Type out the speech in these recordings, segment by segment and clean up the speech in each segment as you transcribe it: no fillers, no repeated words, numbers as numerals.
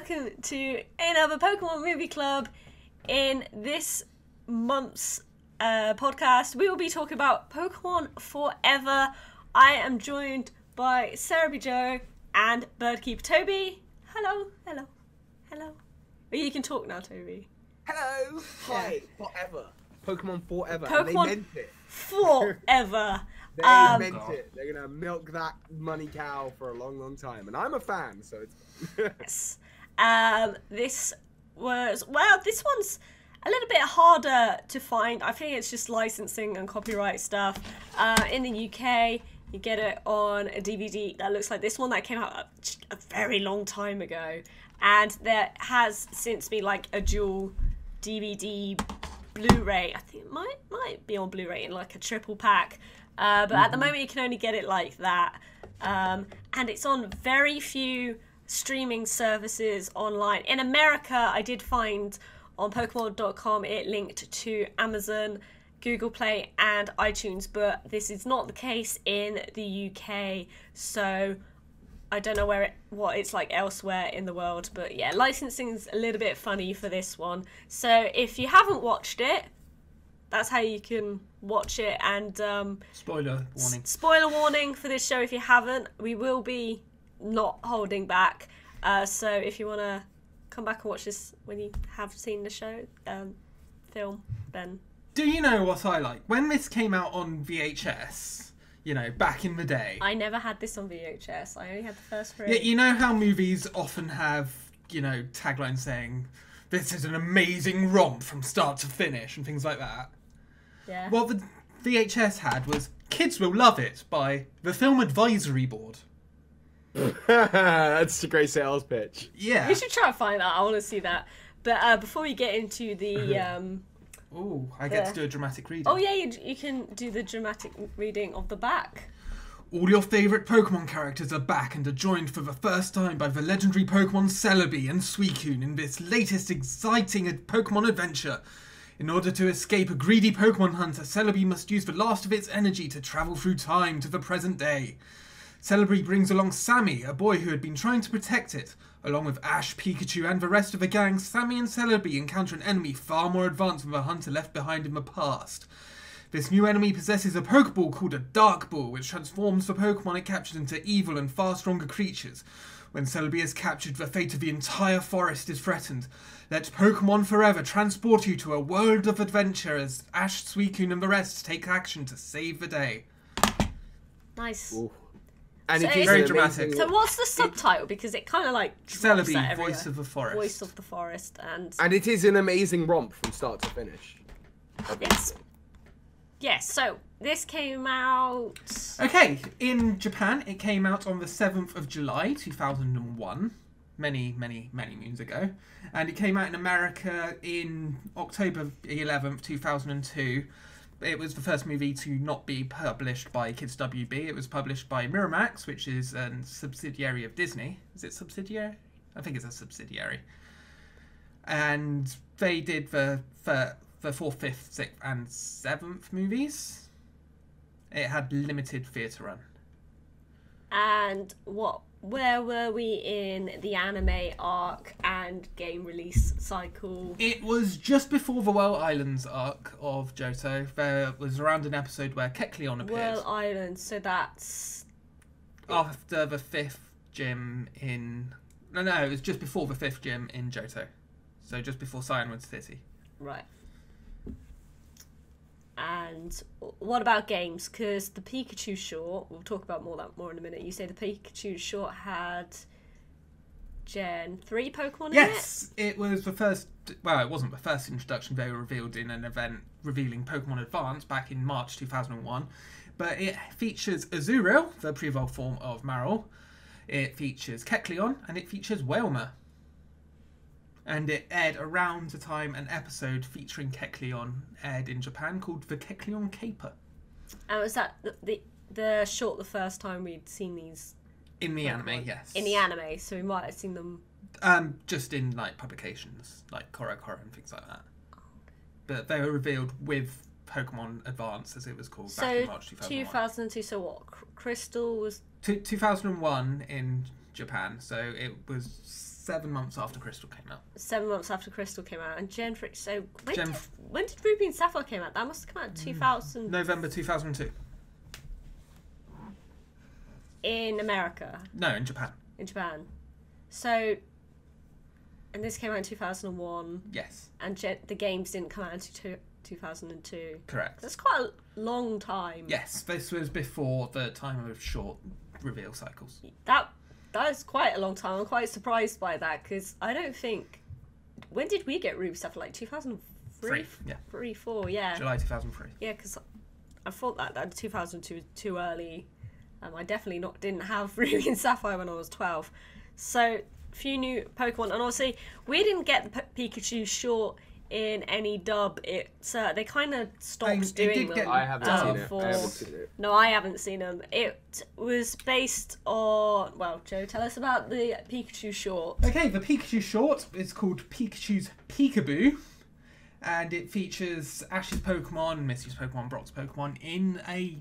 welcome to another Pokemon Movie Club. In this month's podcast, we will be talking about Pokemon Forever. I am joined by Celebi Joe and Birdkeeper Toby. Hello, hello, hello. You can talk now, Toby. Hello! Hi! Forever. Pokemon Forever. Pokemon and they meant it. Forever. They meant it. They're going to milk that money cow for a long, long time. And I'm a fan, so it's... Yes. This one's a little bit harder to find. I think it's just licensing and copyright stuff. In the UK, you get it on a DVD that looks like this one that came out a very long time ago. And there has since been like a dual DVD Blu-ray. I think it might be on Blu-ray in like a triple pack. But at the moment you can only get it like that. And it's on very few streaming services online. In America, I did find on Pokemon.com it linked to Amazon, Google Play and iTunes, but this is not the case in the UK, so I don't know what it's like elsewhere in the world. But yeah, licensing's a little bit funny for this one. So if you haven't watched it, that's how you can watch it. And spoiler warning. Spoiler warning for this show if you haven't. We will be not holding back. So if you want to come back and watch this when you have seen the show, film, then... Do you know what I like? When this came out on VHS, you know, back in the day... I never had this on VHS. I only had the first three. Yeah, you know how movies often have, you know, taglines saying, "This is an amazing romp from start to finish," and things like that? Yeah. What the VHS had was "Kids Will Love It" by the Film Advisory Board. That's a great sales pitch. Yeah. We should try and find that. I want to see that. But before we get into the... Oh, I get to do a dramatic reading. Oh yeah, you can do the dramatic reading of the back. All your favourite Pokemon characters are back and are joined for the first time by the legendary Pokemon Celebi and Suicune in this latest exciting Pokemon adventure. In order to escape a greedy Pokemon hunter, Celebi must use the last of its energy to travel through time to the present day. Celebi brings along Sammy, a boy who had been trying to protect it. Along with Ash, Pikachu and the rest of the gang, Sammy and Celebi encounter an enemy far more advanced than the hunter left behind in the past. This new enemy possesses a Pokeball called a Dark Ball, which transforms the Pokemon it captured into evil and far stronger creatures. When Celebi is captured, the fate of the entire forest is threatened. Let Pokemon Forever transport you to a world of adventure as Ash, Suicune and the rest take action to save the day. Nice. Ooh. And So it is very an dramatic. amazing- So what's the subtitle? Because it kind of like drops that Celebi, everywhere. Voice of the Forest. Voice of the Forest, and it is an amazing romp from start to finish. it's... Yes, so this came out... Okay, in Japan, it came out on the 7th of July, 2001. Many, many, many moons ago. And it came out in America in October 11th, 2002. It was the first movie to not be published by Kids WB. It was published by Miramax, which is a subsidiary of Disney. Is it subsidiary? I think it's a subsidiary. And they did the 4th, 5th, 6th and 7th movies. It had limited theatre run. And where were we in the anime arc and game release cycle? It was just before the Well Islands arc of Johto. There was around an episode where Kecleon appeared. Well Island, so that's... After the 5th gym in... No, it was just before the 5th gym in Johto. So just before Cyanwood City. Right. And what about games? Because the Pikachu short, we'll talk about more in a minute. You say the Pikachu short had Gen 3 Pokemon in it? Yes, it was the first... Well, it wasn't the first introduction. They were revealed in an event revealing Pokemon Advance back in March 2001. But it features Azurill, the pre-evolved form of Marill. It features Kecleon, and it features Wailmer. And it aired around the time an episode featuring Kecleon aired in Japan called The Kecleon Caper. And was that the short the first time we'd seen these? In the Pokemon? anime, yes. In the anime, so we might have seen them... Just in, like, publications, like Koro and things like that. But they were revealed with Pokemon Advance, as it was called, back in March 2001. 2002, so what? Crystal was... 2001 in Japan, so it was 7 months after Crystal came out. 7 months after Crystal came out, and Gen 3. So Gen- when did Ruby and Sapphire came out? That must have come out in 2000. November 2002. In America. No, in Japan. In Japan. So, and this came out in 2001. Yes. And the games didn't come out until 2002. Correct. That's quite a long time. Yes, this was before the time of short reveal cycles. That is quite a long time. I'm quite surprised by that because I don't think. When did we get Ruby stuff? Like 2003? Yeah. 3, 4, yeah. July 2003. Yeah, because I thought that 2002 was too early. I definitely didn't have Ruby and Sapphire when I was 12. So, a few new Pokemon. And obviously, we didn't get the Pikachu short in any dub. They kind of stopped doing them. I haven't seen it. No, I haven't seen them. It was based on... Well, Joe, tell us about the Pikachu short. Okay, the Pikachu short is called Pikachu's Peekaboo. And it features Ash's Pokemon, Misty's Pokemon, Brock's Pokemon in a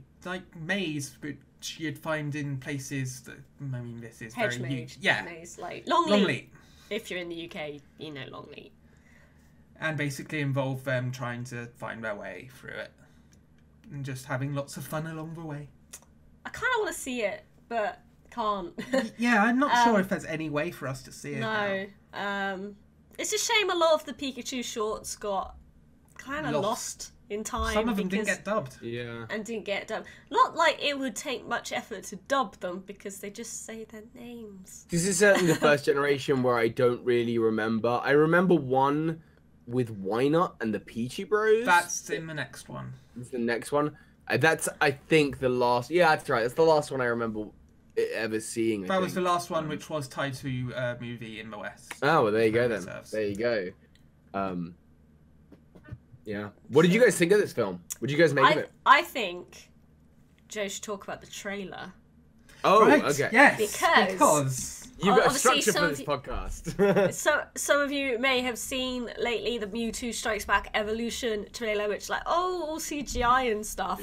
maze which you'd find in places that, I mean, this is Hedge very maze. huge. Yeah. Maze, like Longleat. If you're in the UK, you know Longleat. And basically involve them trying to find their way through it. And just having lots of fun along the way. I kind of want to see it, but can't. Yeah, I'm not sure if there's any way for us to see it. No. It's a shame a lot of the Pikachu shorts got kind of lost in time. Some of them didn't get dubbed. Yeah. And didn't get dubbed. Not like it would take much effort to dub them because they just say their names. This is certainly the first generation where I don't really remember. I remember one with Wynut and the Peachy Bros. That's in the next one. It's the next one. That's, I think, the last... Yeah, that's right. That's the last one I remember ever seeing. That was the last one, which was tied to a movie in the West. Oh, well, there you go then. There you go. Yeah. What did you guys think of this film? What did you guys make of it? I think Joe should talk about the trailer. Oh, right. okay. Yes, because you've got a obviously structure for this podcast. So some of you may have seen lately the Mewtwo Strikes Back Evolution trailer, which all CGI and stuff.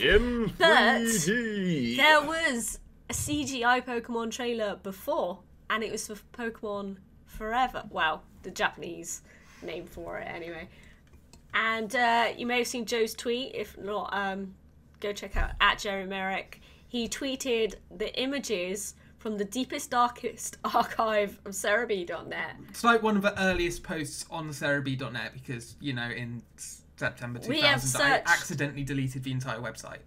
But there was a CGI Pokemon trailer before, and it was for Pokemon Forever. Well, the Japanese name for it anyway. And you may have seen Joe's tweet. If not, go check out @JerryMerrick. He tweeted the images from the deepest, darkest archive of Celebi.net. It's like one of the earliest posts on Celebi.net because, in September 2000, I accidentally deleted the entire website.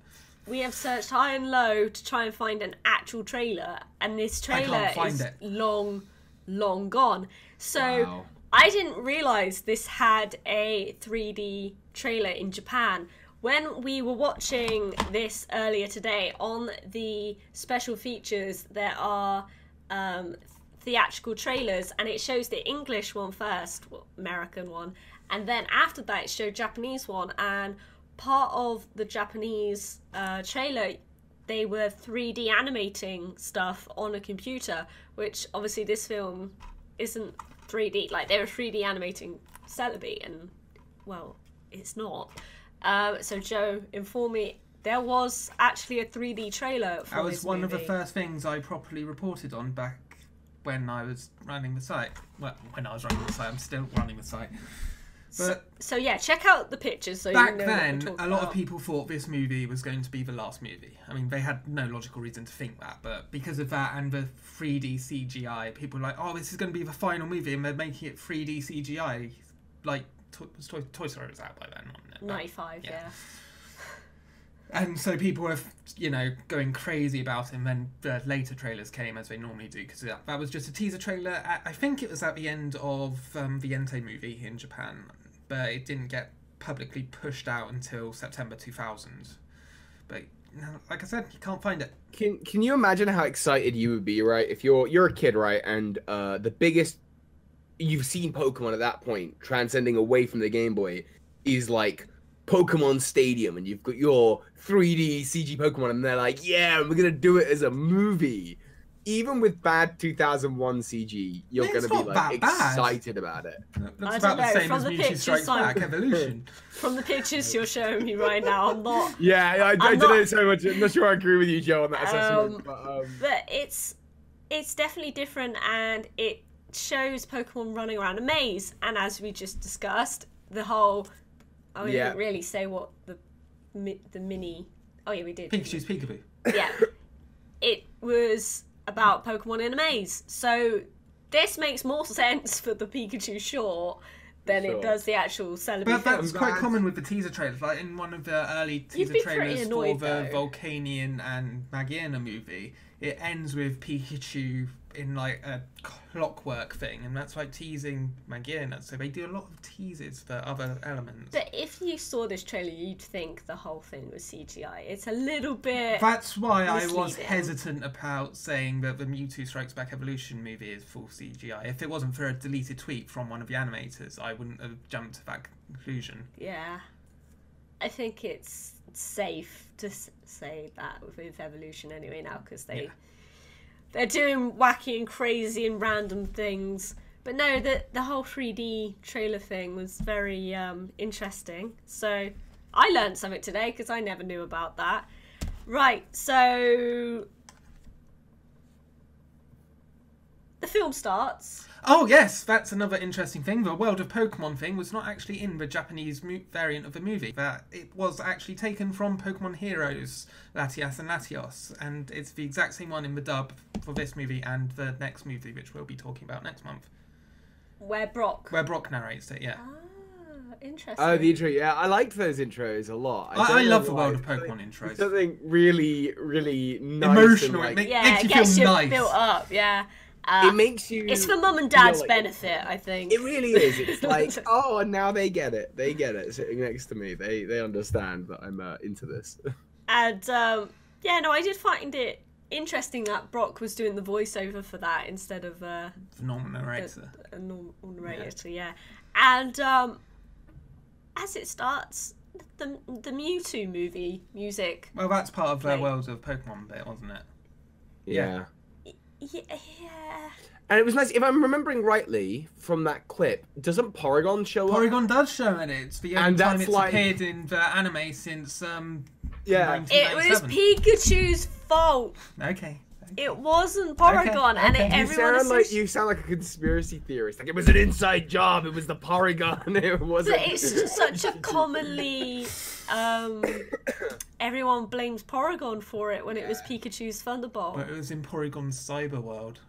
We have searched high and low to try and find an actual trailer, and this trailer is long, long gone. So wow. I didn't realise this had a 3D trailer in Japan. When we were watching this earlier today, on the special features, there are theatrical trailers, and it shows the English one first, American one, and then after that it showed Japanese one, and part of the Japanese trailer, they were 3D animating stuff on a computer, which obviously this film isn't 3D. They were 3D animating Celebi, and, well, it's not. So Joe, inform me, there was actually a 3D trailer for this movie. That was one of the first things I properly reported on back when I was running the site. Well, when I was running the site, I'm still running the site. But so yeah, check out the pictures so back you know then, what we're talking a lot about. of people thought this movie was going to be the last movie. I mean, they had no logical reason to think that, but because of that and the 3D CGI, people were like, oh, this is going to be the final movie, and they're making it 3D CGI. Toy Story was out by then, wasn't it? 95, yeah. And so people were, going crazy about it, and then the later trailers came, as they normally do, because that was just a teaser trailer. I think it was at the end of the Entei movie in Japan, but it didn't get publicly pushed out until September 2000. But like I said, you can't find it. Can you imagine how excited you would be, right? If you're a kid, right, and the biggest you've seen Pokemon at that point, transcending away from the Game Boy, is like Pokemon Stadium, and you've got your 3D CG Pokemon, and they're like, yeah, we're gonna do it as a movie. Even with bad 2001 CG, you're gonna be excited about it. That's about the same as Mewtwo Strikes Back Evolution. From the pictures you're showing me right now, I'm not. Yeah, I don't know so much. I'm not sure I agree with you, Joe, on that assessment. But it's it's definitely different, and it shows Pokemon running around a maze. And as we just discussed, the whole we didn't really say what the mini. Oh yeah, we did. Pikachu's Peekaboo. Yeah, it was about Pokemon in a maze. So this makes more sense for the Pikachu short than it does the actual Celebi But film. that's quite common with the teaser trailers. Like in one of the early teaser trailers for the Volcanion and Magiana movie, it ends with Pikachu in like a clockwork thing, and that's like teasing Magiana. So they do a lot of teases for other elements. But if you saw this trailer, you'd think the whole thing was CGI. It's a little bit. That's why misleading. I was hesitant about saying that the Mewtwo Strikes Back Evolution movie is full CGI. If it wasn't for a deleted tweet from one of the animators, I wouldn't have jumped to that conclusion. Yeah, I think it's safe to say that with Evolution anyway now, because they're doing wacky and crazy and random things. But no, the whole 3D trailer thing was very interesting. So I learned something today because I never knew about that. Right, so the film starts. Oh yes, that's another interesting thing. The World of Pokemon thing was not actually in the Japanese variant of the movie. That it was actually taken from Pokemon Heroes, Latias and Latios, and it's the exact same one in the dub for this movie and the next movie, which we'll be talking about next month. Where Brock narrates it, yeah. Ah, interesting. Oh, the intro, yeah. I liked those intros a lot. I love the World of Pokemon intros. Something really, really nice. Emotional. And, It it makes you gets feel you nice. built up, yeah. It makes you... It's for mum and dad's benefit, I think. It really is. It's like, oh, and now they get it. They get it. Sitting next to me, they understand that I'm into this. And, I did find it interesting that Brock was doing the voiceover for that instead of the normal narrator. A normal narrator, yeah. And as it starts, the Mewtwo movie music. Well, that's part of the World of Pokemon bit, wasn't it? Yeah. Yeah. And it was nice. If I'm remembering rightly from that clip, doesn't Porygon show up? Porygon does show in it. It's the only time it's appeared in the anime since It was Pikachu's fault. Okay. It wasn't Porygon, and you sound like a conspiracy theorist. Like it was an inside job. It was the Porygon. It wasn't. But it's just such a commonly. Everyone blames Porygon for it when it was Pikachu's Thunderbolt. But it was in Porygon's cyber world.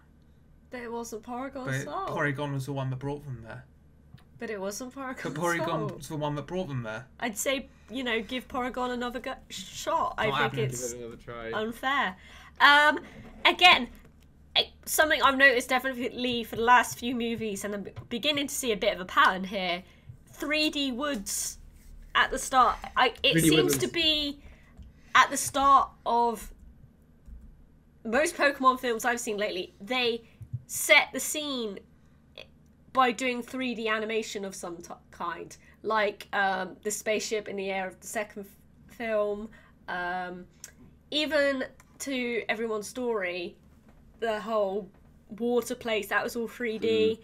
But it wasn't Porygon's fault. Porygon was the one that brought them there. But it wasn't Porygon's But Porygon was the one that brought them there. I'd say, give Porygon another shot. I think it's give it another try. Unfair. Again, something I've noticed definitely for the last few movies, and I'm beginning to see a bit of a pattern here. 3D woods at the start. It seems to be at the start of most Pokemon films I've seen lately. They set the scene by doing 3D animation of some kind, like the spaceship in the air of the second film. Even to everyone's story, the whole water place, that was all 3D.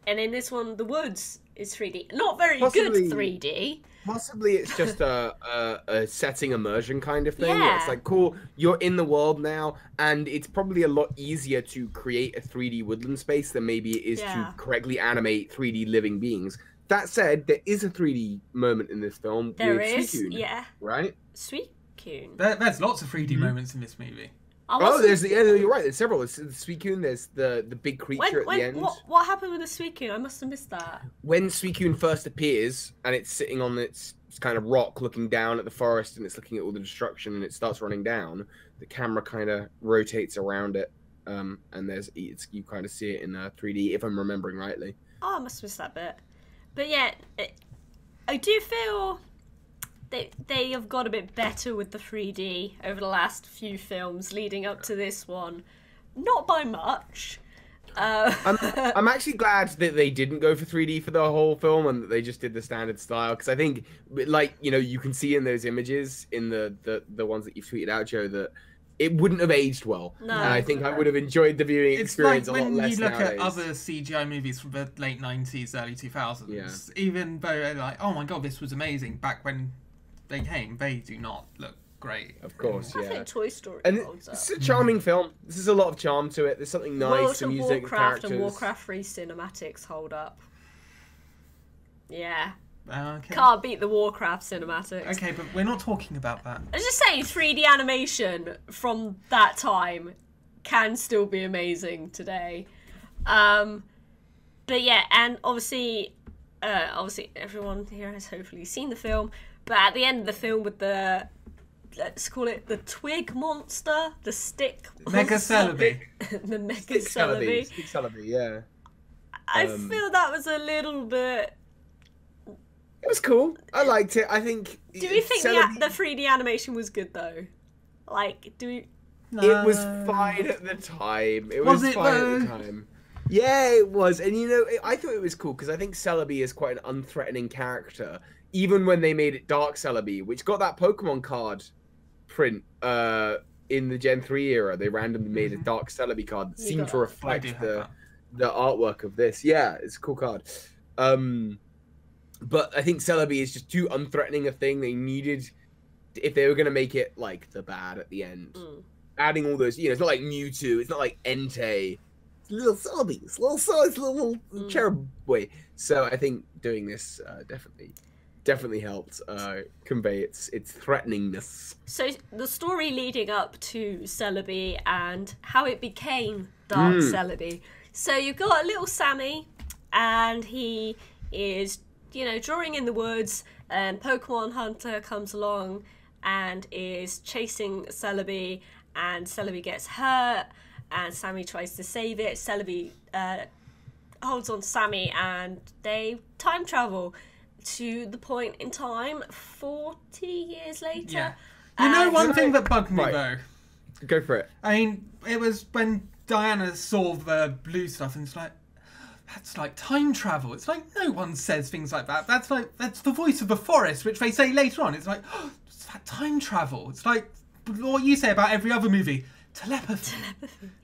And in this one, the woods is 3D. Not very good 3D. Possibly it's just a setting immersion kind of thing. Yeah. It's like, cool, you're in the world now, and it's probably a lot easier to create a 3D woodland space than maybe it is to correctly animate 3D living beings. That said, there is a 3D moment in this film with Suicune, yeah. Right? Suicune. There's lots of 3D moments in this movie. You're right. There's several. There's the Suicune. There's the big creature at the end. What happened with the Suicune? I must have missed that. When Suicune first appears and it's sitting on its kind of rock, looking down at the forest, and it's looking at all the destruction, and it starts running down, the camera kind of rotates around it, and you kind of see it in 3D, if I'm remembering rightly. Oh, I must have missed that bit. But yeah, I do feel they have got a bit better with the 3D over the last few films leading up to this one. Not by much. I'm actually glad that they didn't go for 3D for the whole film and that they just did the standard style, because I think, like, you can see in those images, in the ones that you've tweeted out, Joe, that it wouldn't have aged well. No. And I think I would have enjoyed the viewing experience a lot less nowadays. It's like when you look at other CGI movies from the late 90s, early 2000s, even though they're like, oh my god, this was amazing, back when they came, they do not look great. Of course, I yeah. think Toy Story And holds up. it's a charming film. This is a lot of charm to it. There's something nice. World The of music, the Warcraft and characters. Warcraft 3 cinematics hold up. Yeah. Okay. Can't beat the Warcraft cinematics. Okay, but we're not talking about that. I was just saying 3D animation from that time can still be amazing today. But yeah, and obviously everyone here has hopefully seen the film, but at the end of the film with the, let's call it the twig monster, the stick Mega Celebi. the Mega Stick Celebi. Stick Celebi, yeah. I feel that was a little bit... It was cool. I liked it. I think... Do we think Celebi... the 3D animation was good though? Like, do we... It was fine at the time. It was it fine though? at the time. Yeah, it was. And you know, I thought it was cool because I think Celebi is quite an unthreatening character. Even when they made it Dark Celebi, which got that Pokemon card print in the Gen 3 era, they randomly made a Dark Celebi card that seemed to reflect the artwork of this. Yeah, it's a cool card. But I think Celebi is just too unthreatening a thing. They needed, if they were going to make it like the bad at the end, adding all those, it's not like Mewtwo, it's not like Entei. It's little Celebi, it's little cherub boy. So I think doing this definitely helped convey its threateningness. So the story leading up to Celebi and how it became Dark Celebi. So you've got little Sammy, and he is, drawing in the woods, and Pokemon Hunter comes along and is chasing Celebi, and Celebi gets hurt, and Sammy tries to save it. Celebi holds on to Sammy, and they time travel to the point in time 40 years later. Yeah. One thing that bugged me though. Go for it. I mean, it was when Diana saw the blue stuff, and it's like, that's like time travel. It's like, no one says things like that. That's the voice of the forest, which they say later on. It's like, oh, it's that time travel. It's like what you say about every other movie. Telepathy.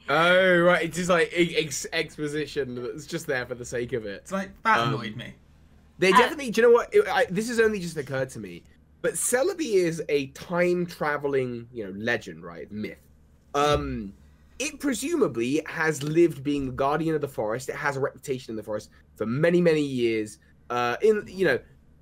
Oh, right. It's just like exposition that's just there for the sake of it. It's like, that annoyed me. They definitely, do you know what? This has only just occurred to me, but Celebi is a time-traveling, legend, right? Myth. It presumably has lived being the guardian of the forest. It has a reputation in the forest for many, many years.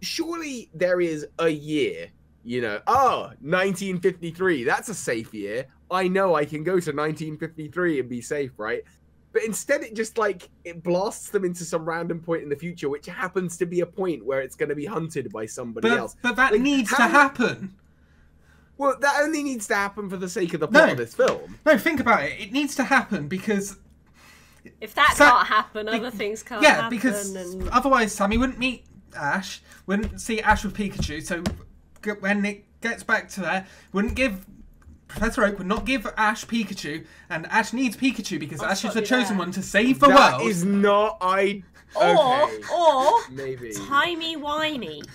Surely there is a year, 1953. That's a safe year. I know I can go to 1953 and be safe, right? But instead it just it blasts them into some random point in the future, which happens to be a point where it's going to be hunted by somebody else. But that needs to happen. Well, that only needs to happen for the sake of the plot of this film. No, think about it. It needs to happen because... If that can't happen, other things can't happen. Yeah, because otherwise Sammy wouldn't meet Ash, wouldn't see Ash with Pikachu, so when it gets back to there, wouldn't give... Professor Oak would not give Ash Pikachu, and Ash needs Pikachu because Ash is the chosen one to save the world. That is not... Okay. Or maybe. Timey-wimey.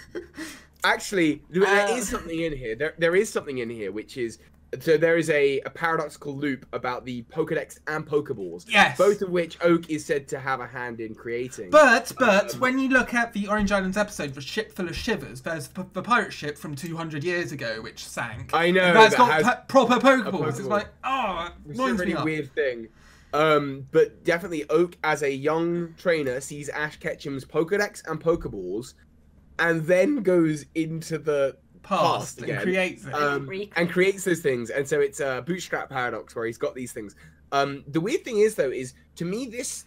Actually, there is something in here. There is something in here, which is... So there is a paradoxical loop about the Pokedex and Pokeballs. Yes. Both of which Oak is said to have a hand in creating. But when you look at the Orange Islands episode, The Ship Full of Shivers, there's the pirate ship from 200 years ago, which sank. I know. That's got proper Pokeballs. It's like, it's a really weird thing. But definitely Oak, as a young trainer, sees Ash Ketchum's Pokedex and Pokeballs, and then goes into the past again, and creates those things. And so it's a bootstrap paradox where he's got these things. The weird thing is, though, is to me this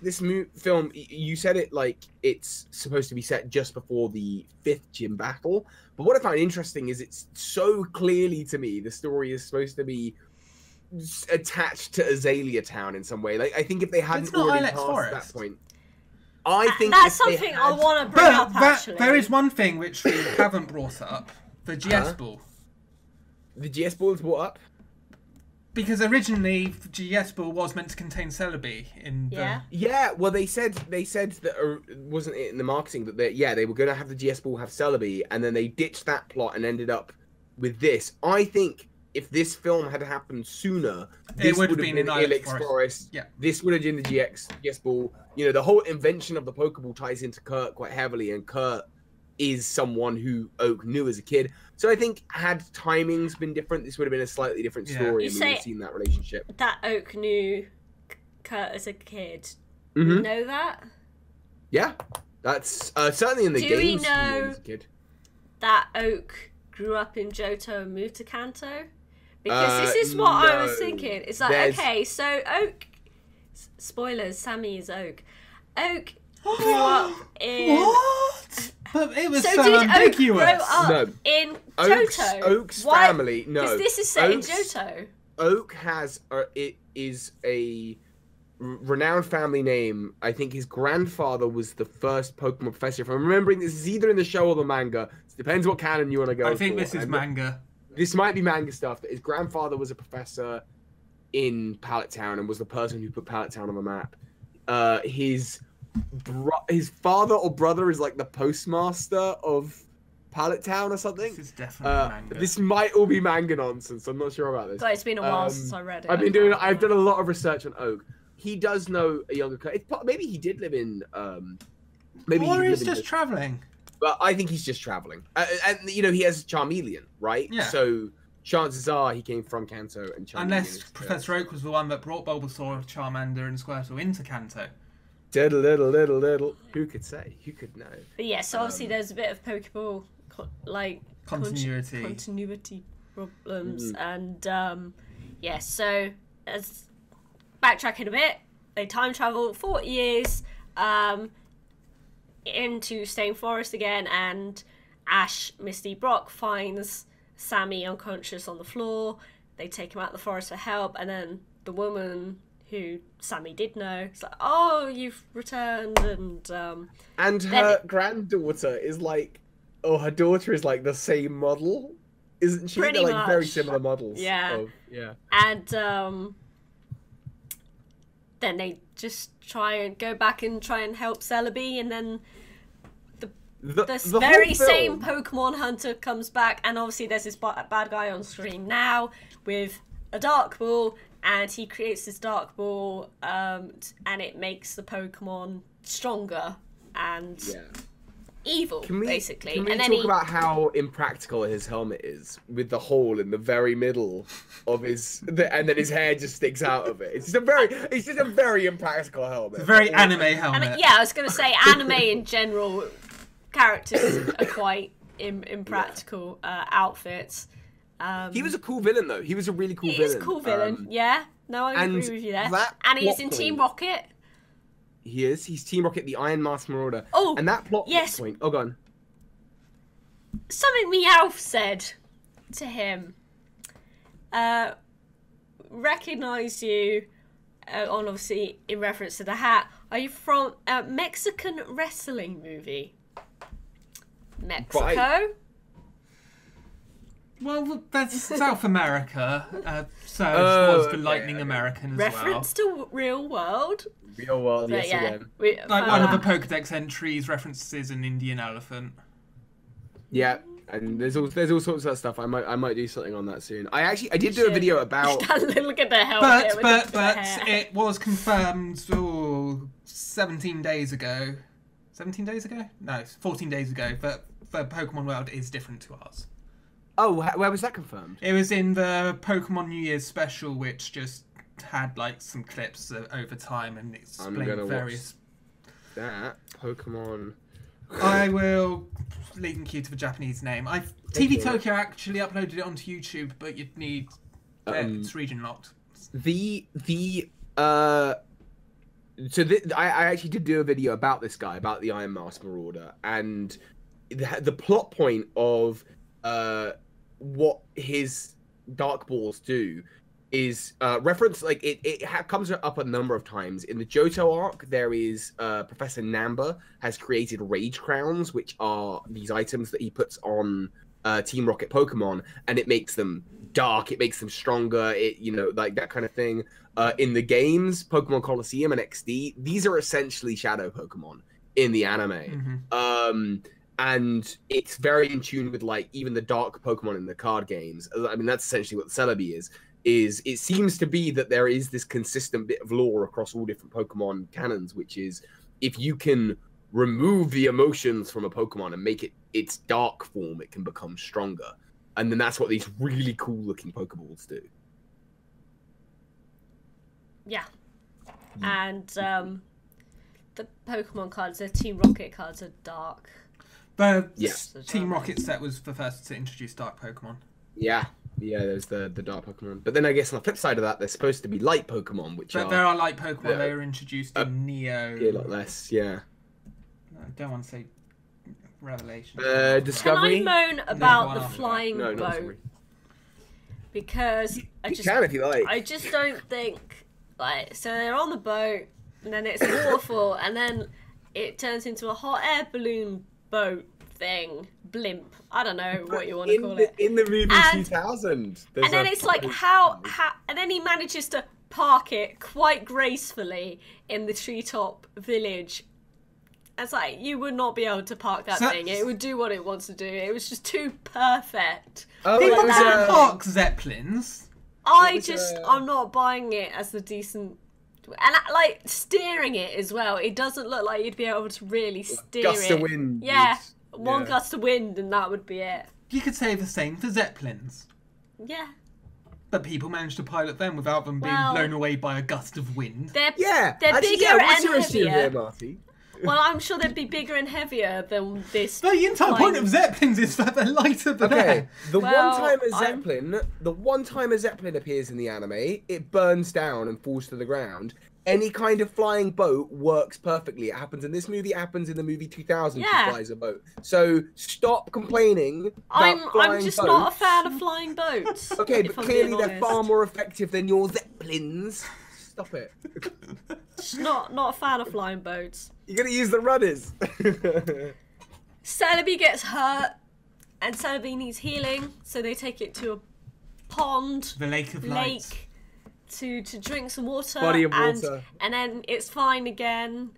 film, you said it like it's supposed to be set just before the 5th gym battle, but what I find interesting is it's so clearly, to me, the story is supposed to be attached to Azalea Town in some way. Like, I think if they hadn't already passed that point, I think that's something I want to bring up. Actually, there is one thing which we haven't brought up. The GS Ball. The GS Ball is brought up? Because originally, GS Ball was meant to contain Celebi in the... Yeah, well, they said that, wasn't it in the marketing, that they were going to have the GS Ball have Celebi, and then they ditched that plot and ended up with this. I think if this film had happened sooner, this would have been in Ilex Forest. Yeah. This would have been the GS Ball. The whole invention of the Pokeball ties into Kurt quite heavily, and Kurt is someone who Oak knew as a kid. So I think had timings been different, this would have been a slightly different story, and we would have seen that relationship. That Oak knew Kurt as a kid. Mm-hmm. You know that? Yeah, that's certainly in the games. Do we he knew know as a kid. that Oak grew up in Johto and moved to Kanto? Because this is what I was thinking. It's like, okay, so Oak... Spoilers, Sammy is Oak. Oak grew up in... What? But it was so did ambiguous. Oak grow up in Johto? Oak's family, no. Because this is set in Johto. Oak has... it is a renowned family name. I think his grandfather was the first Pokemon professor. If I'm remembering, this is either in the show or the manga. It depends what canon you want to go for. I think this is manga. This might be manga stuff, but his grandfather was a professor in Pallet Town and was the person who put Pallet Town on the map. His father or brother is like the postmaster of Pallet Town or something. This is definitely manga. This might all be manga nonsense. I'm not sure about this. But it's been a while since I read it. I've done a lot of research on Oak. He does know a younger Kurt. Maybe he did live in. Or he's just traveling. But I think he's just traveling. And you know, he has Charmeleon, right? Yeah. So chances are he came from Kanto and Charmeleon. Unless Professor Oak was the one that brought Bulbasaur, Charmander, and Squirtle into Kanto. Little. Who could say? Who could know? But yeah, so obviously there's a bit of Pokeball continuity problems, and yeah. So as backtracking a bit, they time travel 40 years into Stain Forest again, and Ash, Misty, Brock finds Sammy unconscious on the floor. They take him out of the forest for help, and then the woman who Sammy did know, it's like, oh, you've returned, and her granddaughter is like, her daughter is like the same model, isn't she? Pretty They're like much. very similar models. Yeah. Yeah. And then they just try and go back and try and help Celebi, and then the very same Pokemon hunter comes back, and obviously there's this bad guy on screen now with a Dark Ball, and he creates this Dark Ball, and it makes the Pokemon stronger and evil, basically. Can we talk about how impractical his helmet is, with the hole in the very middle of his, and then his hair just sticks out of it? It's just a very impractical helmet. It's a very anime helmet. I mean, yeah, I was going to say anime in general, characters are quite impractical outfits. He was a cool villain, though. He was a really cool villain. He is a cool villain, yeah. No, I agree with you there. And he's in Team Rocket. He is. He's Team Rocket, the Iron Mask Marauder. Oh, and that plot point. Oh, go on. Something Meowth said to him. Recognised you, on obviously in reference to the hat. Are you from a Mexican wrestling movie? Mexico? Right. Well, that's South America, so was the Lightning American as Reference to real world? Real world, but yes, again. Like one of the Pokedex entries references an Indian elephant. Yeah, and there's all sorts of that stuff. I might do something on that soon. I did do a video about. Look at the helmet. But it was confirmed 17 days ago. 17 days ago? No, 14 days ago. But the Pokemon world is different to ours. Oh, where was that confirmed? It was in the Pokemon New Year's special, which just had like some clips over time and explained various. That Pokemon. I will link you to the Japanese name. TV Tokyo actually uploaded it onto YouTube, but you'd need it's region locked. I actually did do a video about this guy, about the Iron Mask Marauder, and the plot point of what his Dark Balls do is reference, like it comes up a number of times in the Johto arc. There is Professor Namba has created Rage Crowns, which are these items that he puts on Team Rocket Pokemon, and it makes them dark, it makes them stronger, like that kind of thing. In the games, Pokemon Colosseum and XD, these are essentially shadow Pokemon in the anime. Mm-hmm. And it's very in tune with like even the dark Pokemon in the card games. I mean, that's essentially what the Celebi is it seems to be that there is this consistent bit of lore across all different Pokemon canons, which is if you can remove the emotions from a Pokemon and make it its dark form, it can become stronger. And then that's what these really cool looking Pokeballs do. Yeah. And the Pokemon cards, the Team Rocket cards, are dark. The Yes. Team Rocket set was the first to introduce dark Pokemon. Yeah. Yeah, there's the dark Pokemon. But then I guess on the flip side of that, they're supposed to be light Pokemon, which But there are light Pokemon. They were introduced in Neo. a lot less, yeah. I don't want to say Revelation. Discovery? Can I moan about one the after flying No, not boat? Discovery. Because I You just can if you like. I just don't think, like, so they're on the boat, and then it's waterfall, and then it turns into a hot air balloon boat thing, blimp. I don't know what you want to call it. In the movie And- 2000. And then it's like how, and then he manages to park it quite gracefully in the treetop village. It's like, you would not be able to park that So- thing. It would do what it wants to do. It was just too perfect. Oh, People it was, can park Zeppelins. I'm not buying it as the decent, and like steering it as well. It doesn't look like you'd be able to really steer gust it. of wind. Yeah, would- one yeah. gust of wind and that would be it. You could say the same for Zeppelins. Yeah, But people managed to pilot them without them being Well- blown away by a gust of wind. they're Yeah, they're actually, bigger yeah, what's and your issue heavier. here, Marty? Well, I'm sure they'd be bigger and heavier than this. The entire point flying- of Zeppelins is that they're lighter than Okay, air. the Well, one time a Zeppelin appears in the anime, it burns down and falls to the ground. Any kind of flying boat works perfectly. It happens in this movie, it happens in the movie 2000, Yeah. she flies a boat. So stop complaining about I'm flying just boats. not a fan of flying boats. Okay, if but I'm clearly being they're honest. far more effective than your Zeppelins. Stop it. Just not a fan of flying boats. You're gonna use the rudders. Celebi gets hurt, and Celebi needs healing, so they take it to a pond, The Lake of Lights. lake, to drink some water. Body of and, water. And then it's fine again,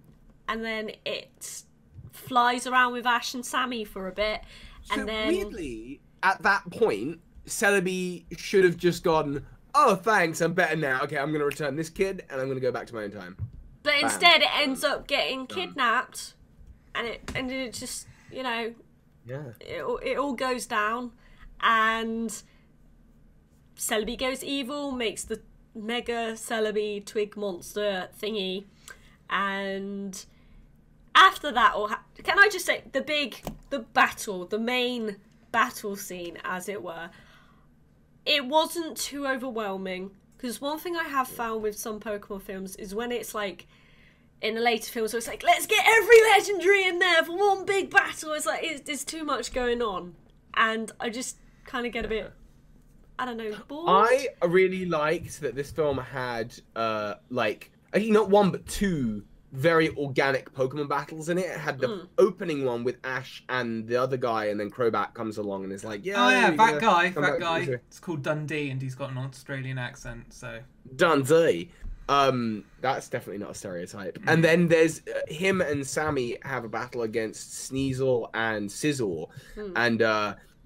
and then it flies around with Ash and Sammy for a bit, and So then weirdly, at that point, Celebi should have just gone, oh, thanks, I'm better now. Okay, I'm going to return this kid, and I'm going to go back to my own time. but instead it ends up getting kidnapped, and it just, you know, Yeah. it all goes down, and Celebi goes evil, makes the Mega Celebi Twig Monster thingy, and after that, can I just say, the main battle scene, as it were, it wasn't too overwhelming, because one thing I have found with some Pokemon films is when it's like, in the later films, where it's like, let's get every legendary in there for one big battle. It's like, there's too much going on. And I just kind of get a bit, I don't know, bored. I really liked that this film had, actually not one, but two very organic Pokemon battles in it. It had the opening one with Ash and the other guy, and then Crobat comes along and is like, yeah, Oh yeah, you're that gonna come guy. back to me." It's called Dundee, and he's got an Australian accent. So Dundee. That's definitely not a stereotype. And then there's him and Sammy have a battle against Sneasel and Scizor, and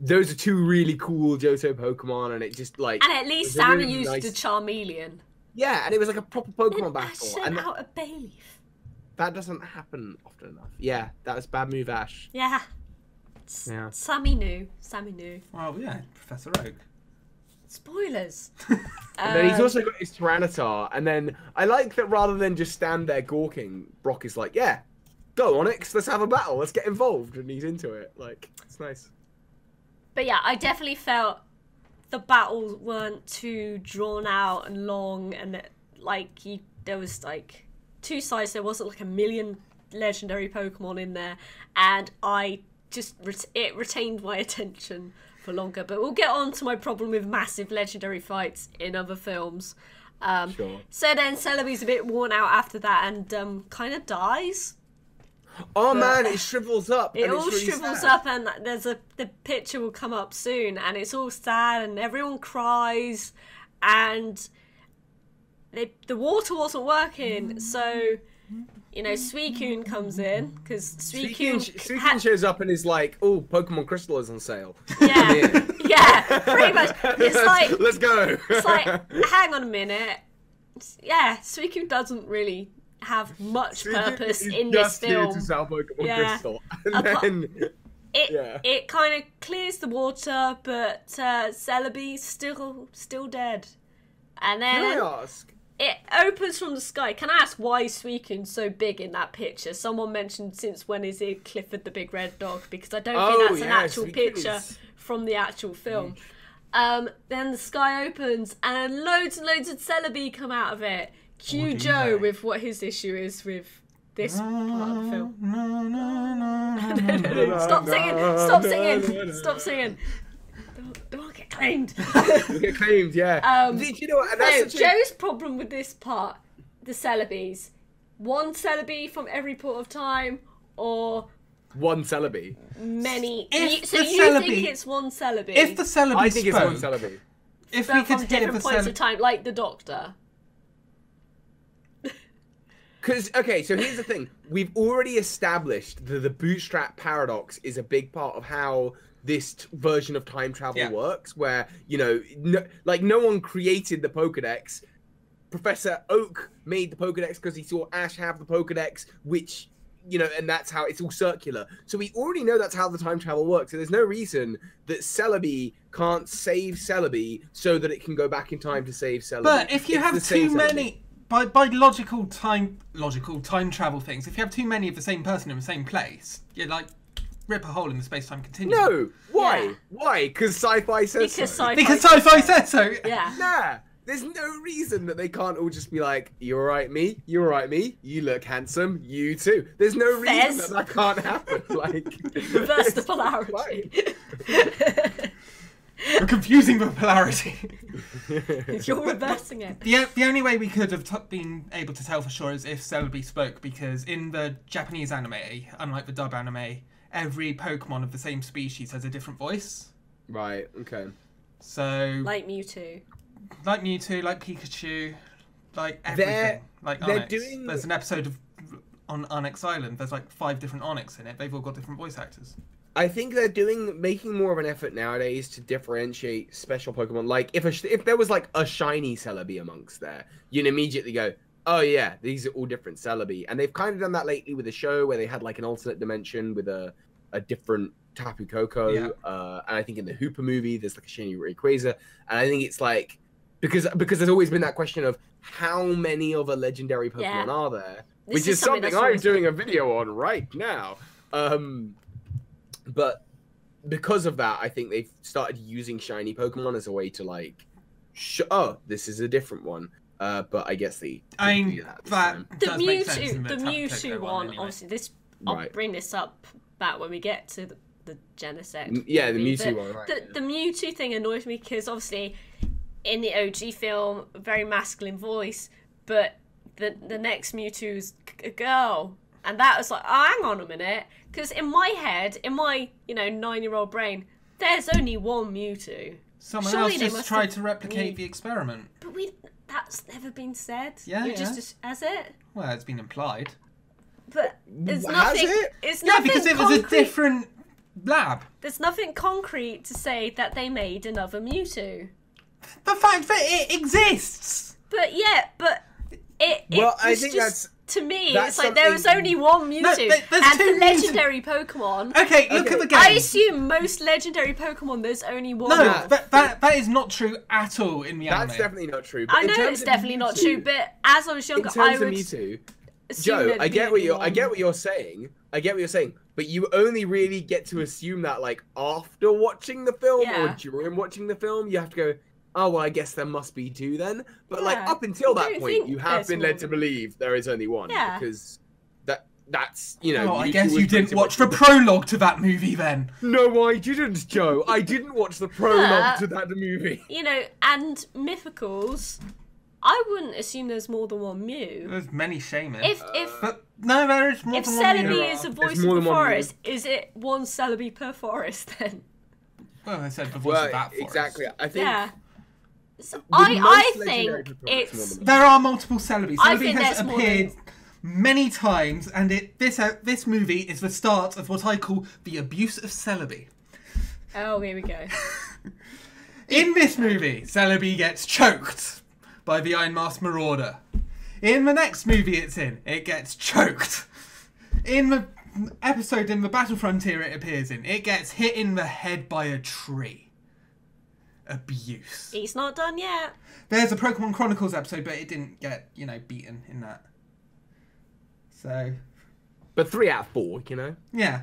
those are two really cool Johto Pokemon, and it just like. And at least it was a Sammy really used nice- the Charmeleon. Yeah, and it was like a proper Pokemon Then battle, Ash sent and out a Bayleaf. that doesn't happen often enough. Yeah, that was bad move, Ash. Yeah. Yeah. Sammy knew. well, yeah, Professor Oak. Spoilers. And then he's also got his Tyranitar, and then I like that rather than just stand there gawking, Brock is like, yeah, go Onyx, let's have a battle, let's get involved, and he's into it. Like, it's nice. But yeah, I definitely felt the battles weren't too drawn out and long, and that, like, there was like two sides. There wasn't like a million legendary Pokemon in there, and I just it retained my attention for longer. But we'll get on to my problem with massive legendary fights in other films. Sure. So then Celebi's a bit worn out after that, and kind of dies. Oh man, it shrivels up. It and all it's really shrivels sad. up, and the picture will come up soon, and it's all sad, and everyone cries, and the water wasn't working, so you know Suicune comes in because Suicune shows up and is like, oh, Pokemon Crystal is on sale. yeah, yeah, pretty much. It's like Let's go. it's like, hang on a minute, yeah, Suicune doesn't really have much Suicune purpose is in this just here film. to sell Pokemon Yeah. Crystal. And Apart- then... It kind of clears the water, but Celebi's still dead. And then Can I ask? it opens from the sky. Can I ask why is Suicune so big in that picture? Someone mentioned since when is it Clifford the Big Red Dog? Because I don't think that's an actual Suicune picture is- from the actual film. Then the sky opens and loads and loads of Celebi come out of it. Cue Or do Joe they? with what his issue is with this part of the film. Stop singing! Stop singing! Don't get claimed. You get claimed, yeah. Did you know what? And So that's such a- Joe's problem with this part, the Celebis, one Celebi from every port of time, or one Celebi. many. If So the you Celebi- think it's one Celebi? If the Celebi I think it's one spoke, Celebi. if but we from could hear different the points of Celebi... time, like the Doctor. Because, okay, so here's the thing. We've already established that the bootstrap paradox is a big part of how this version of time travel works, where, you know, no one created the Pokedex. Professor Oak made the Pokedex because he saw Ash have the Pokedex, which, you know, and that's how it's all circular. So we already know that's how the time travel works. So there's no reason that Celebi can't save Celebi so that it can go back in time to save Celebi. But if you It's have the same too Celebi. many... By logical time travel things, if you have too many of the same person in the same place, you like rip a hole in the space-time continuum. No, why? Yeah. Why? Because sci-fi says Because so. sci-fi. Because sci-fi said so. Yeah. Nah, there's no reason that they can't all just be like, "You're right, me. You're right, me. You look handsome. You too." There's no reason Fez. that can't happen. Like, Reverse the it's polarity. You're confusing the polarity. You're reversing it. The only way we could have been able to tell for sure is if Celebi spoke, because in the Japanese anime, unlike the dub anime, every Pokemon of the same species has a different voice. Right. Okay. So, Like Mewtwo. like Mewtwo, like Pikachu, like everything. Like they're Onyx. doing- There's an episode of on Onyx Island. There's like 5 different Onyx in it. They've all got different voice actors. I think they're making more of an effort nowadays to differentiate special Pokemon. Like, if there was like a shiny Celebi amongst there, you'd immediately go, "Oh yeah, these are all different Celebi." And they've kind of done that lately with the show where they had like an alternate dimension with a different Tapu Koko. Yeah. And I think in the Hooper movie, there's like a shiny Rayquaza. And I think it's like because there's always been that question of how many of a legendary Pokemon Yeah. are there, This which is something that's I'm always doing a video on right now. But because of that, I think they've started using shiny Pokemon as a way to like, oh, this is a different one. But I guess they. I didn't mean, do that this that time. The does make sense in Mewtwo, the Tapu Mewtwo Koko one, anyway. obviously, this. I'll Right. bring this up back when we get to the Genesect. Yeah, the movie, Mewtwo but one, right? The Mewtwo thing annoys me because obviously, in the OG film, a very masculine voice, but the next Mewtwo's a girl, and that was like, oh, hang on a minute, because in my head, in my 9-year-old brain, there's only one Mewtwo. Someone Surely else they just must tried have to replicate need- the experiment. But that's never been said. Yeah, You yeah. just has it. Well, it's been implied. But there's Has nothing. it? It's Yeah, nothing because it was a concrete. different lab. There's nothing concrete to say that they made another Mewtwo. The fact that it exists. But yeah, but it Well, I was think just, to me, that's it's like there was something- only one Mewtwo, there's and two for Mewtwo. legendary Pokemon. Okay, look Okay. at the game. I assume most legendary Pokemon there's only one. No, of. that is not true at all in the anime. That's definitely not true. But I in know terms it's of definitely not Mewtwo- true, but as I was In younger, terms I of would Mewtwo, assume Joe, there'd I be get only what one. you're saying. I get what you're saying, but you only really get to assume that like after watching the film Yeah. or during watching the film. You have to go, oh well, I guess there must be 2 then. But like Yeah. up until You that don't point, think you have there's been more led to than- believe there is only one. Yeah. Because that's Oh, I Mewtwo guess was you didn't pretty watch much the prologue to that movie then. No, I didn't, Joe. I didn't watch the prologue to that movie. And mythicals, I wouldn't assume there's more than one Mew. There's many shaman. If But no, there is more if than one Mew. Celebi is the voice There's more of the than one forest, is it one Celebi per forest then? Well, I said the voice Well, of that forest. exactly. I think Yeah. So with I most think legendary Pokemon, it's more it's than There are multiple Celebi. I Celebi think has there's more appeared than- many times, and this movie is the start of what I call the abuse of Celebi. oh here we go. In this movie, Celebi gets choked by the Ironmask Marauder. In the next movie it's in, it gets choked. In the episode in the Battle Frontier it appears in, it gets hit in the head by a tree. Abuse. He's not done yet. There's a Pokemon Chronicles episode, but it didn't get, beaten in that. So... But 3 out of 4, Yeah.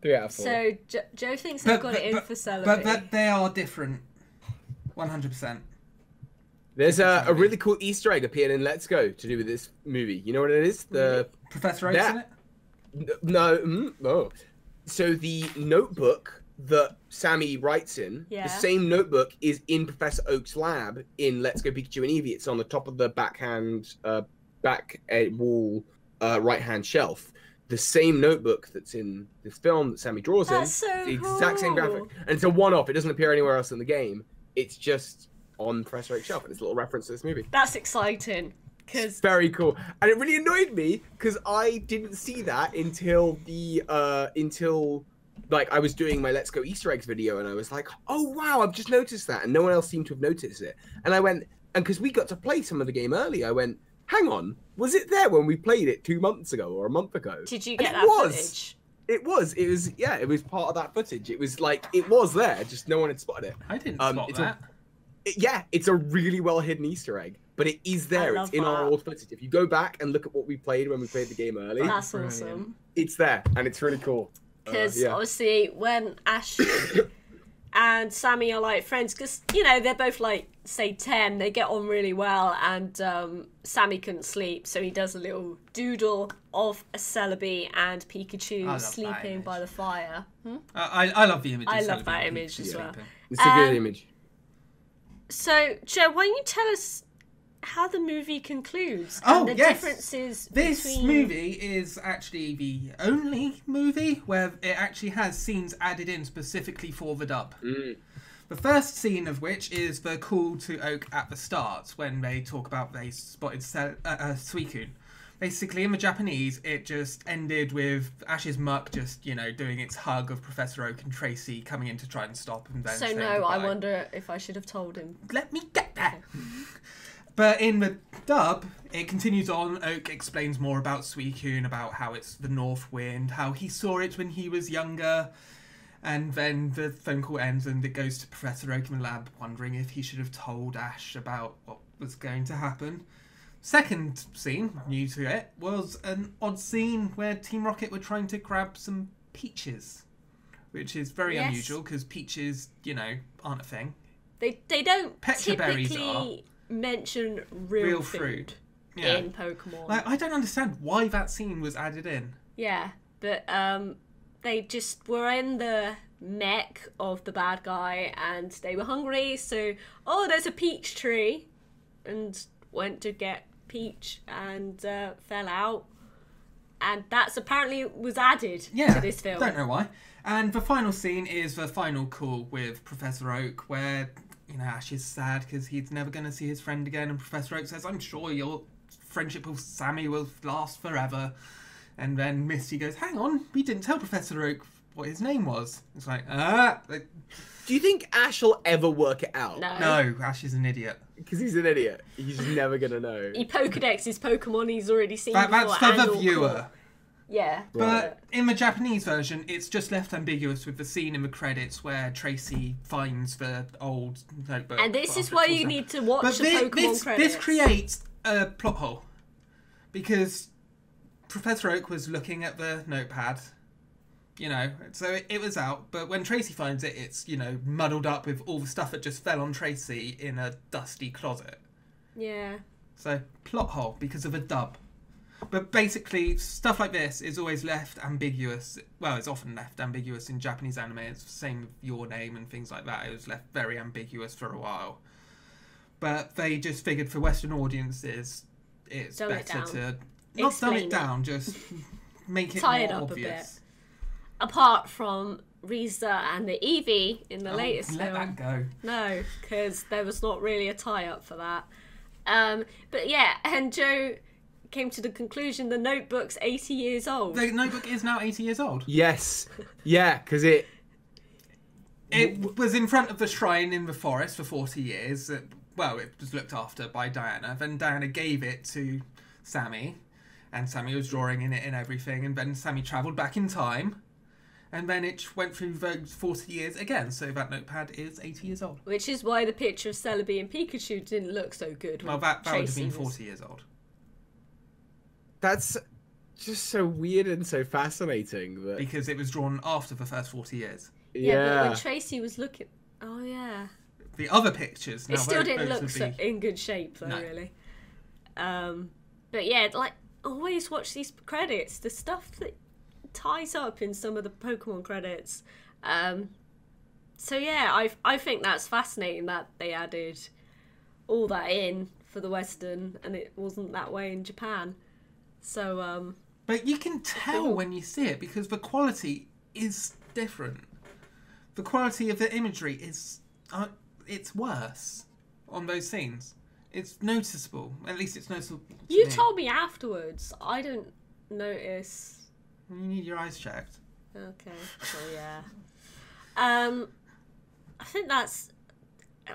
3 out of 4. So Joe thinks they've got it in for Celebi. But they are different. 100%. There's a really cool Easter egg appeared in Let's Go to do with this movie. You know what it is? The Professor Oak's in it? No. So the notebook that Sammy writes in, the same notebook is in Professor Oak's lab in Let's Go Pikachu and Eevee. It's on the top of the back wall, right-hand shelf. The same notebook that's in this film that Sammy draws in. So the exact same graphic. And it's a one-off. It doesn't appear anywhere else in the game. It's just on Professor Oak's shelf, and it's a little reference to this movie. That's exciting. It's very cool. And it really annoyed me, because I didn't see that until I was doing my Let's Go Easter Eggs video, and I was like, oh wow, I've just noticed that, and no one else seemed to have noticed it. And I went, and because we got to play some of the game early, I went, hang on, was it there when we played it 2 months ago or a month ago? Did you get that footage? It was it was part of that footage. It was like, it was there, just no one had spotted it. I didn't spot that. It's a really well hidden Easter egg, but it is there. It's in our old footage. If you go back and look at what we played when we played the game early, that's awesome. It's there, and it's really cool. Because obviously, when Ash and Sammy are like friends, because they're both like say 10, they get on really well, and Sammy couldn't sleep, so he does a little doodle of a Celebi and Pikachu sleeping by the fire. I love the image. I love that image as well. It's a good image. So, Joe, why don't you tell us how the movie concludes and the differences this between... movie is actually the only movie where it actually has scenes added in specifically for the dub. The first scene of which is the call to Oak at the start, when they talk about they spotted Suicune. Basically, in the Japanese, it just ended with Ash's muck just, doing its hug of Professor Oak and Tracy coming in to try and stop and then saying goodbye. I wonder if I should have told him. Let me get there! But in the dub, it continues on. Oak explains more about Suicune, about how it's the North Wind, how he saw it when he was younger, and then the phone call ends and it goes to Professor Oak in the lab, wondering if he should have told Ash about what was going to happen. Second scene, new to it, was an odd scene where Team Rocket were trying to grab some peaches, which is very unusual because peaches, aren't a thing. They don't Petra berries typically mention real food in Pokemon. I don't understand why that scene was added in. Yeah, but they just were in the mech of the bad guy and they were hungry, so there's a peach tree, and went to get peach and fell out, and that's apparently was added to this film. Don't know why. And the final scene is the final call with Professor Oak, where Ash is sad because he's never going to see his friend again, and Professor Oak says, I'm sure your friendship with Sammy will last forever. And then Misty goes, hang on, we didn't tell Professor Oak what his name was. It's like, Do you think Ash will ever work it out? No, Ash is an idiot. Because he's an idiot. He's never going to know. He Pokedexes Pokemon he's already seen before. That's for the viewer. Yeah. But in the Japanese version, it's just left ambiguous with the scene in the credits where Tracy finds the old notebook. And this is why you need to watch the Pokemon credits. This creates a plot hole. Because Professor Oak was looking at the notepad, so it was out. But when Tracy finds it, it's, muddled up with all the stuff that just fell on Tracy in a dusty closet. Yeah. So, plot hole because of a dub. But basically, stuff like this is always left ambiguous. Well, it's often left ambiguous in Japanese anime. It's the same with Your Name and things like that. It was left very ambiguous for a while. But they just figured for Western audiences, it's better to not dumb it down, just make it more obvious. Tie it up a bit. Apart from Riza and the Eevee in the latest film. Let that go. No, because there was not really a tie-up for that. But yeah, and Joe came to the conclusion the notebook's 80 years old. The notebook is now 80 years old. Yes. Yeah, because it was in front of the shrine in the forest for 40 years. well, it was looked after by Diana. Then Diana gave it to Sammy, and Sammy was drawing in it and everything. And then Sammy travelled back in time, and then it went through those 40 years again. So that notepad is 80 years old. Which is why the picture of Celebi and Pikachu didn't look so good. Well, that would have been 40 years old. That's just so weird and so fascinating. That... Because it was drawn after the first 40 years. Yeah, but when Tracy was looking... Oh, yeah. The other pictures... It still didn't look in good shape, though, really. But yeah, like, always watch these credits. The stuff that ties up in some of the Pokemon credits. So yeah, I think that's fascinating that they added all that in for the Western, and it wasn't that way in Japan. So, But you can tell when you see it, because the quality is different. The quality of the imagery is... it's worse on those scenes. It's noticeable. At least it's noticeable to you me. told me afterwards. I didn't notice. You need your eyes checked. Okay, so yeah. I think that's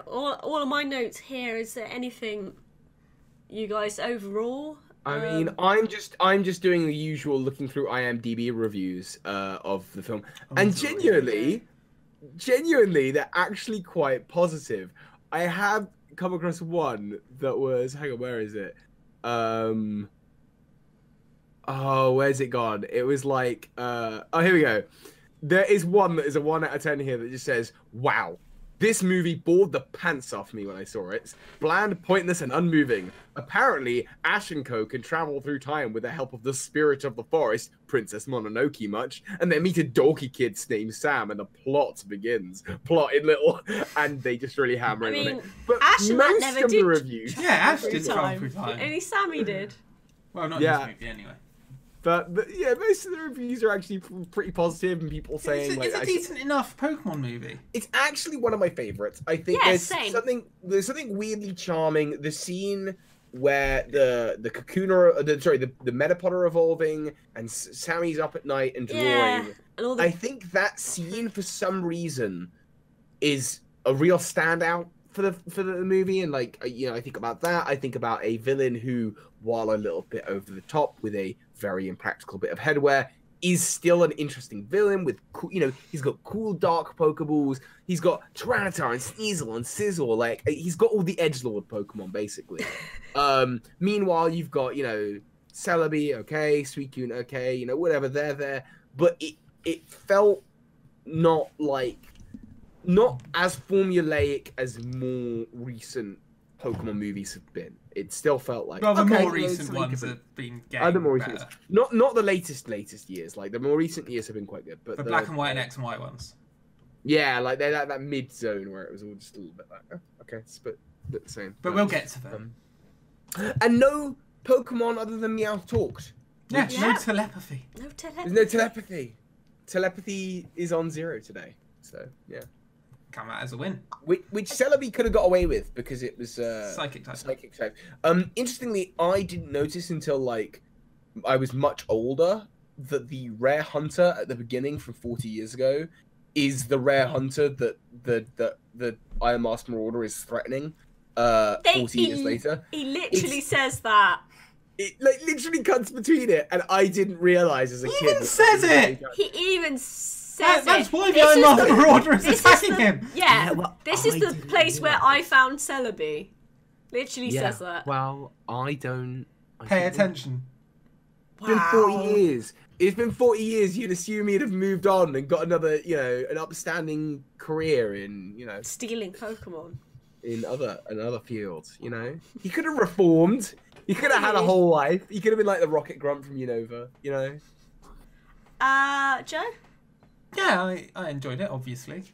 all of my notes here. Is there anything you guys overall? I mean, I'm just doing the usual looking through IMDb reviews of the film, and genuinely, they're actually quite positive. I have come across one that was, hang on, where is it? Oh, where's it gone? It was like, oh, here we go. There is one that is a 1 out of 10 here that just says, wow. This movie bored the pants off me when I saw it. Bland, pointless, and unmoving. Apparently, Ash and Co. can travel through time with the help of the spirit of the forest, Princess Mononoke much, and they meet a dorky kid named Sam, and the plot begins. Plot in little, and they just really hammer it on it. But Ash and that never did reviews... Yeah, Ash did travel through time. Only Sammy did. Well, not in this movie, anyway. But yeah, most of the reviews are actually pretty positive, and people saying it's a decent enough Pokemon movie. It's actually one of my favorites. I think there's something weirdly charming. The scene where the Metapod are evolving, and Sammy's up at night and drawing. And I think that scene, for some reason, is a real standout for the movie. And like, you know, I think about that. I think about a villain who, while a little bit over the top with a very impractical bit of headwear, is still an interesting villain with cool, you know, he's got cool dark Pokeballs, he's got Tyranitar and Sneasel and Sizzle, like, he's got all the edgelord Pokemon, basically. Meanwhile, you've got, you know, Celebi, okay, Suicune, okay, you know, whatever, they're there, but it felt not as formulaic as more recent Pokemon movies have been. It still felt like... Well, the more recent ones have been getting the more better. recent ones. Not the latest years. Like, the more recent years have been quite good. But the black and white and X and Y ones. Yeah, like, they're that mid-zone where it was all just a little bit like, oh, okay, it's a bit the same. But we'll get to them. And no Pokemon other than Meowth talked. Yeah, no telepathy. No telepathy. There's no telepathy. Telepathy is on 0 today. So, yeah. Come out as a win. Which Celebi could have got away with because it was psychic type. Psychic type. Interestingly, I didn't notice until like I was much older that the rare hunter at the beginning from 40 years ago is the rare hunter that the Iron Master Marauder is threatening 40 years later. He literally says that. It like literally cuts between it, and I didn't realize as a kid. He even says it. He even says that's why the Iron Master Marauder is attacking him. Yeah, well, this is the place where I found Celebi. Literally says that. Well, I don't... Pay attention. It's been 40 years. It's been 40 years. You'd assume he'd have moved on and got another, you know, an upstanding career in, you know... stealing Pokemon. In other fields, you know? He could have reformed. He could have had a whole life. He could have been like the Rocket Grunt from Unova, you know? Joe? Yeah, I enjoyed it, obviously.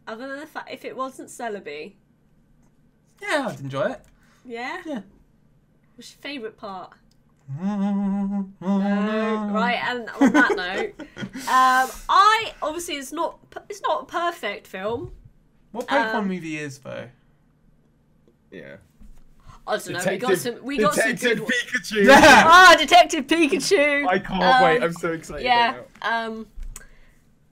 Other than the fact, if it wasn't Celebi. Yeah, I'd enjoy it. Yeah? Yeah. What's your favourite part? No. Right, and on that note, obviously it's not a perfect film. What Pokemon movie is though? Yeah. I don't know. We got some good ones. Pikachu. Ah, Detective Pikachu. I can't wait. I'm so excited. Yeah.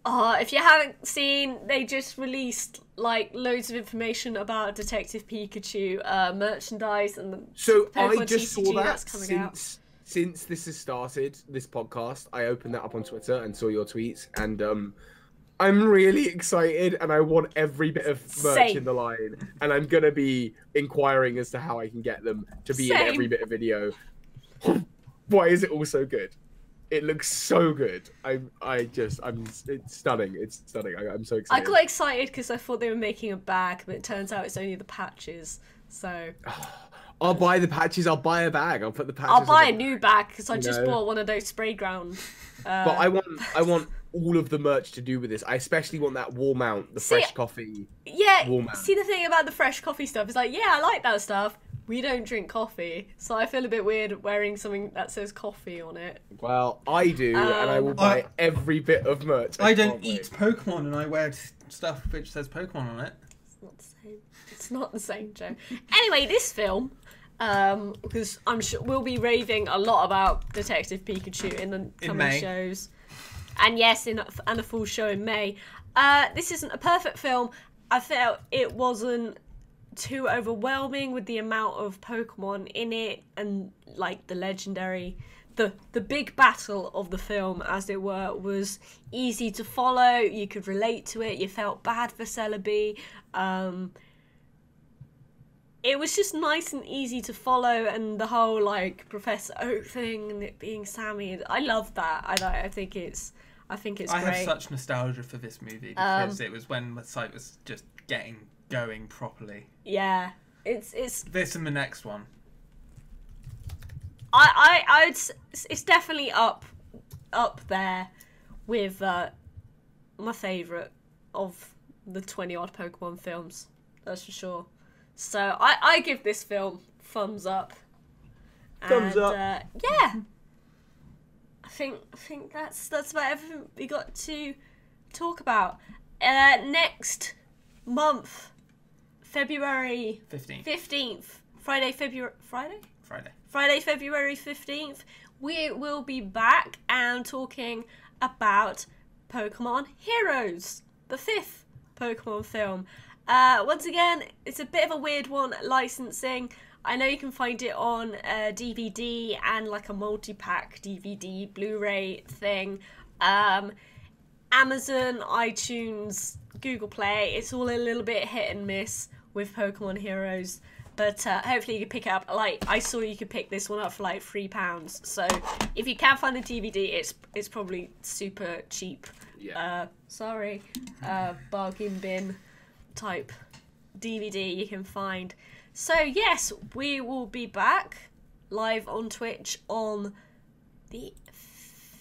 If you haven't seen, they just released like loads of information about Detective Pikachu merchandise and the So Pokemon I just TCG saw that that's coming out. since this has started, this podcast, I opened that up on Twitter and saw your tweets, and I'm really excited, and I want every bit of merch Same. in the line, and I'm gonna be inquiring as to how I can get them to be in Same. every bit of video. Why is it all so good? It looks so good. It's stunning. It's stunning. I'm so I excited. got excited because I thought they were making a bag, but it turns out it's only the patches. So I'll buy the patches. I'll buy a bag. I'll put the patches. I'll buy a on. new bag because I just know. bought one of those spray ground. But I want all of the merch to do with this. I especially want that wall mount, the fresh coffee. Yeah, wall mount. see the thing about the fresh coffee stuff is like, yeah, I like that stuff. We don't drink coffee, so I feel a bit weird wearing something that says coffee on it. Well, I do, and I will buy every bit of merch. I don't eat Pokemon, and I wear stuff which says Pokemon on it. It's not the same. It's not the same, Joe. Anyway, this film, because I'm sure we'll be raving a lot about Detective Pikachu in the coming shows, and yes, and a full show in May. This isn't a perfect film. I felt it wasn't too overwhelming with the amount of Pokemon in it, and like the legendary, the big battle of the film, as it were, was easy to follow. You could relate to it. You felt bad for Celebi. It was just nice and easy to follow, and the whole like Professor Oak thing and it being Sammy, I love that. I think it's great. I have such nostalgia for this movie because it was when the site was just getting going properly. Yeah, it's this and the next one. It's definitely up there with my favourite of the 20 odd Pokemon films. That's for sure. So I give this film thumbs up. Thumbs up. Yeah. I think that's about everything we got to talk about. Next month, February 15th. Friday, February 15th, we will be back and talking about Pokemon Heroes, the 5th Pokemon film. Once again, it's a bit of a weird one, licensing. I know you can find it on DVD and like a multi-pack DVD, Blu-ray thing. Amazon, iTunes, Google Play, it's all a little bit hit and miss with Pokemon Heroes. But hopefully you can pick it up. Like, I saw you could pick this one up for like £3. So if you can find the DVD, it's probably super cheap. Yeah. Bargain bin type DVD you can find. So yes, we will be back live on Twitch on the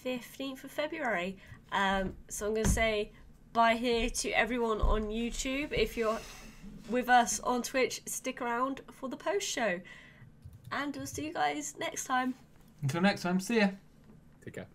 15th of February. So I'm going to say bye here to everyone on YouTube. If you're with us on Twitch, stick around for the post show. And we'll see you guys next time. Until next time, see ya. Take care.